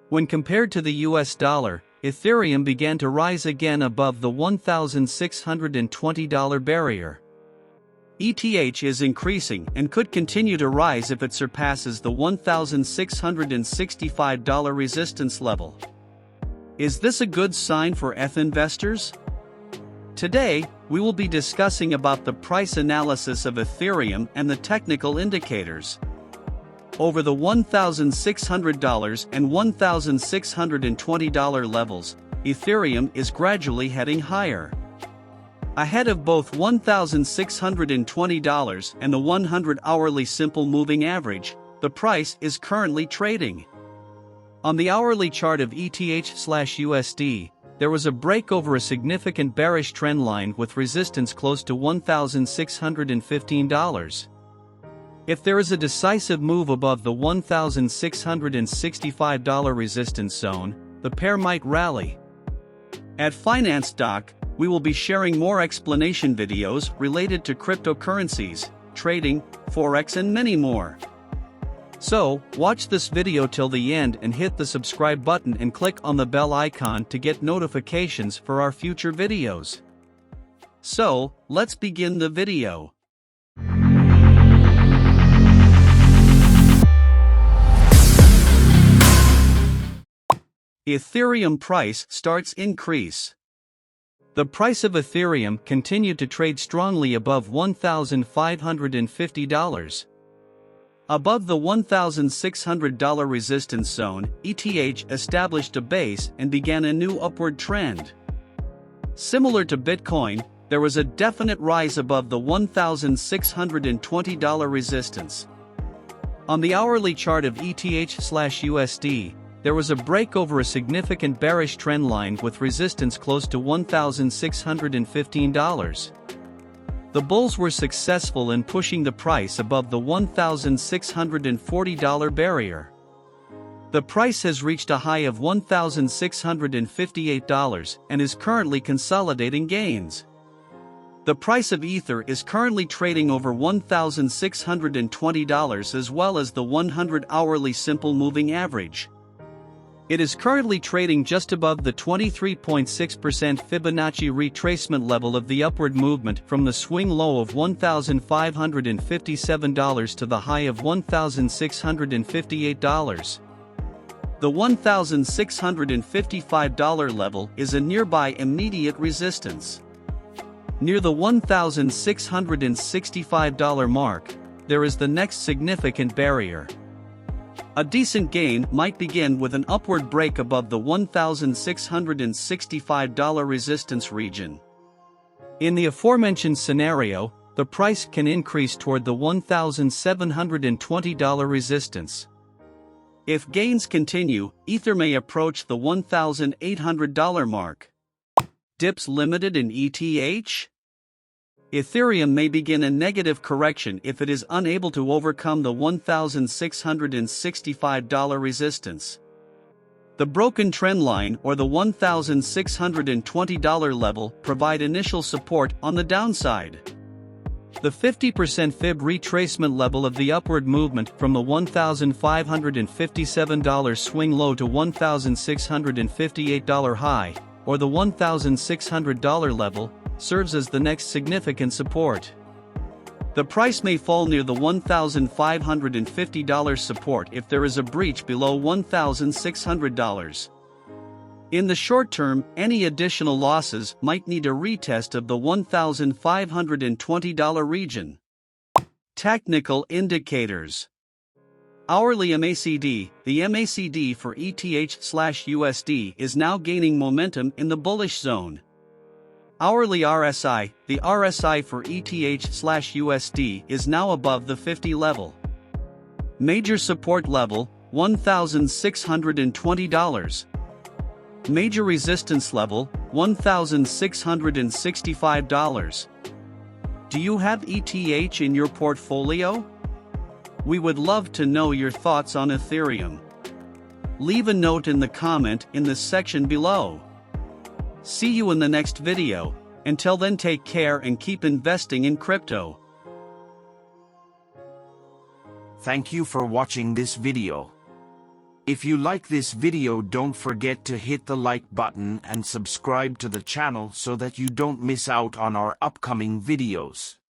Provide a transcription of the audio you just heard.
When compared to the US dollar, Ethereum began to rise again above the $1,620 barrier. ETH is increasing and could continue to rise if it surpasses the $1,665 resistance level. Is this a good sign for ETH investors? Today, we will be discussing about the price analysis of Ethereum and the technical indicators. Over the $1,600 and $1,620 levels, Ethereum is gradually heading higher. Ahead of both $1,620 and the 100-hourly simple moving average, the price is currently trading. On the hourly chart of ETH/USD, there was a break over a significant bearish trend line with resistance close to $1,615. If there is a decisive move above the $1,665 resistance zone, the pair might rally. At Finance Doc, we will be sharing more explanation videos related to cryptocurrencies, trading, forex and many more. So, watch this video till the end and hit the subscribe button and click on the bell icon to get notifications for our future videos. So, let's begin the video. Ethereum price starts increase. The price of Ethereum continued to trade strongly above $1,550. Above the $1,600 resistance zone, ETH established a base and began a new upward trend. Similar to Bitcoin, there was a definite rise above the $1,620 resistance. On the hourly chart of ETH/USD, there was a break over a significant bearish trend line with resistance close to $1,615. The bulls were successful in pushing the price above the $1,640 barrier. The price has reached a high of $1,658 and is currently consolidating gains. The price of Ether is currently trading over $1,620 as well as the 100-hourly simple moving average. It is currently trading just above the 23.6% Fibonacci retracement level of the upward movement from the swing low of $1,557 to the high of $1,658. The $1,655 level is a nearby immediate resistance. Near the $1,665 mark, there is the next significant barrier. A decent gain might begin with an upward break above the $1,665 resistance region. In the aforementioned scenario, the price can increase toward the $1,720 resistance. If gains continue, Ether may approach the $1,800 mark. Dips limited in ETH? Ethereum may begin a negative correction if it is unable to overcome the $1,665 resistance. The broken trend line or the $1,620 level provide initial support on the downside. The 50% fib retracement level of the upward movement from the $1,557 swing low to $1,658 high, or the $1,600 level, serves as the next significant support. The price may fall near the $1,550 support if there is a breach below $1,600. In the short term, any additional losses might need a retest of the $1,520 region. Technical indicators. Hourly MACD. The MACD for ETH/USD is now gaining momentum in the bullish zone. Hourly RSI. The RSI for ETH/USD is now above the 50 level. Major support level, $1,620. Major resistance level, $1,665. Do you have ETH in your portfolio? We would love to know your thoughts on Ethereum. Leave a note in the comment in the section below. See you in the next video. Until then, take care and keep investing in crypto. Thank you for watching this video. If you like this video, don't forget to hit the like button and subscribe to the channel so that you don't miss out on our upcoming videos.